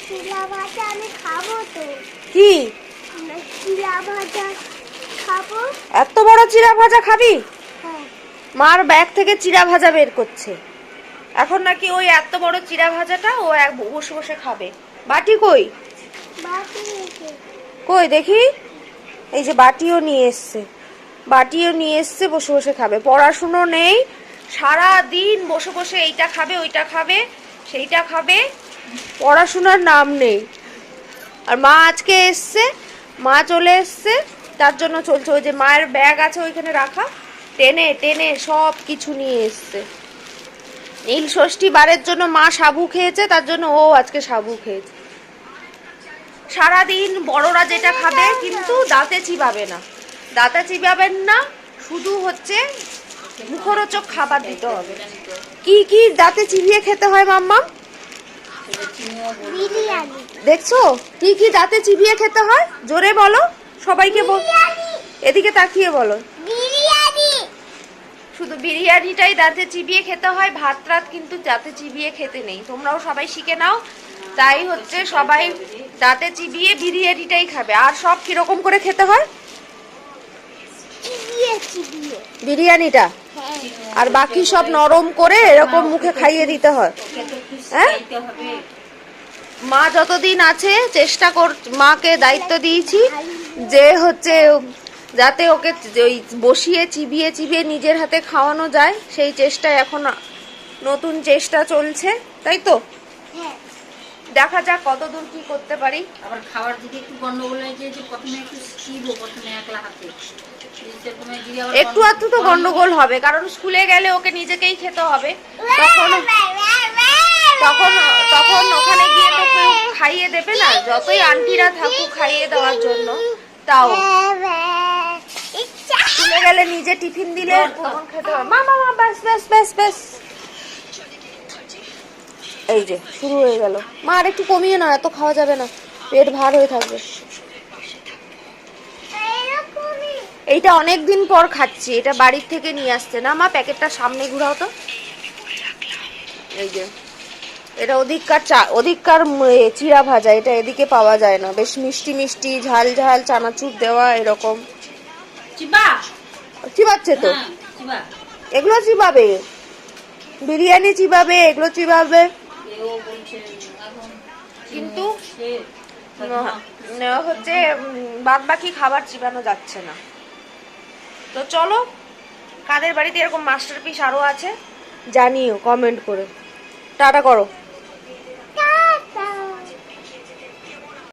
চিড়া ভাজা আমি খাবো তো। কি চিড়া ভাজা খাবো। এত বড় চিড়া ভাজা খাবি? হ্যাঁ। মার ব্যাগ থেকে চিড়া ভাজা বের করছে। এখন নাকি ওই এত বড় চিড়া ভাজাটা ও বসে বসে খাবে। বাটি কই? বাকি আছে। কই দেখি। এই যে বাটিও নিয়ে এসছে, বাটিও নিয়ে এসছে, বসে বসে খাবে। পড়াশুনো নেই, সারা দিন বসে বসে এইটা খাবে, ওইটা খাবে, সেইটা খাবে, পড়াশোনার নাম নেই। আর মা আজকে এসছে, মা চলে এসছে, তার জন্য চলছে। ওই যে মায়ের ব্যাগ আছে ওইখানে রাখা, টেনে টেনে সব কিছু নিয়ে এসছে। নীল ষষ্ঠী বারের জন্য মা সাবু খেয়েছে, তার জন্য ও আজকে সাবু খেয়েছে। সারাদিন বড়রা যেটা খাবে কিন্তু দাঁতে চিবাবে না, দাঁতে চিবাবেন না, শুধু হচ্ছে মুখরোচক খাবার দিতে হবে। কি কি দাঁতে চিবিয়ে খেতে হয় মাম্মা? বিরিয়ানি। দেখছো কি কি দাঁতে চিবিয়ে খেতে হয়? জোরে বলো, সবাইকে বল, এদিকে তাকিয়ে বলো। বিরিয়ানি। শুধু বিরিয়ানিটাই দাঁতে চিবিয়ে খেতে হয়, ভাত রাত কিন্তু দাঁতে চিবিয়ে খেতে নেই। তোমরাও সবাই শিখে নাও। তাই হচ্ছে সবাই দাঁতে চিবিয়ে বিরিয়ানিটাই খাবে। আর সব কিরকম করে খেতে হয়? চিবিয়ে চিবিয়ে। বিরিয়ানিটা হ্যাঁ। আর বাকি সব নরম করে এরকম মুখে খাইয়ে দিতে হয়। হ্যাঁ, মা যতদিন আছে চেষ্টা কর, মাকে দায়িত্ব দিয়েছি যে হচ্ছে যাতে ওকে ওই বসিয়ে চিবিয়ে চিবিয়ে নিজের হাতে খাওয়ানো যায়। সেই চেষ্টা এখন নতুন চেষ্টা চলছে, তাই তো? হ্যাঁ। দেখা যাক কতদূর কি করতে পারি। আবার খাবার দিকে একটু গন্ডগোল হয়েছে যে প্রথমে একটু চিবো, প্রথমে একলা হাতে একটু আধটু তো গন্ডগোল হবে, কারণ স্কুলে গেলে ওকে নিজেকেই খেতে হবে। তখন তখন তখন ওখানে গিয়ে তো কেউ খাইয়ে দেবে না, যতই আন্টিরা থাকুক খাইয়ে দেওয়ার জন্য। তাও স্কুলে গেলে নিজে টিফিন দিলে তখন খেতে হবে। মা মা মা, ব্যাস ব্যাস ব্যাস ব্যাস। এই যে শুরু হয়ে গেল। মা আর একটু কমিয়ে না, এত খাওয়া যাবে না, পেট ভার হয়ে থাকবে। এইটা অনেক দিন পর খাচ্ছি, এটা বাড়ির থেকে নিয়ে আসছে না মা। প্যাকেটটা সামনে ঘুরাও তো। এই যে এটা ওদিককার চিড়া ভাজা, এটা এদিকে পাওয়া যায় না। বেশ মিষ্টি মিষ্টি, ঝাল ঝাল, চানাচুর দেওয়া, এরকম চিবাচ্ছে তো। এগুলো চিবাবে, বিরিয়ানি চিবাবে, এগুলো চিবাবে, কিন্তু হচ্ছে বাদ বাকি খাবার চিবানো যাচ্ছে না। তো চলো, কাদের বাড়িতে এরকম মাস্টারপিস আরো আছে জানিও কমেন্ট করে। টাটা করো।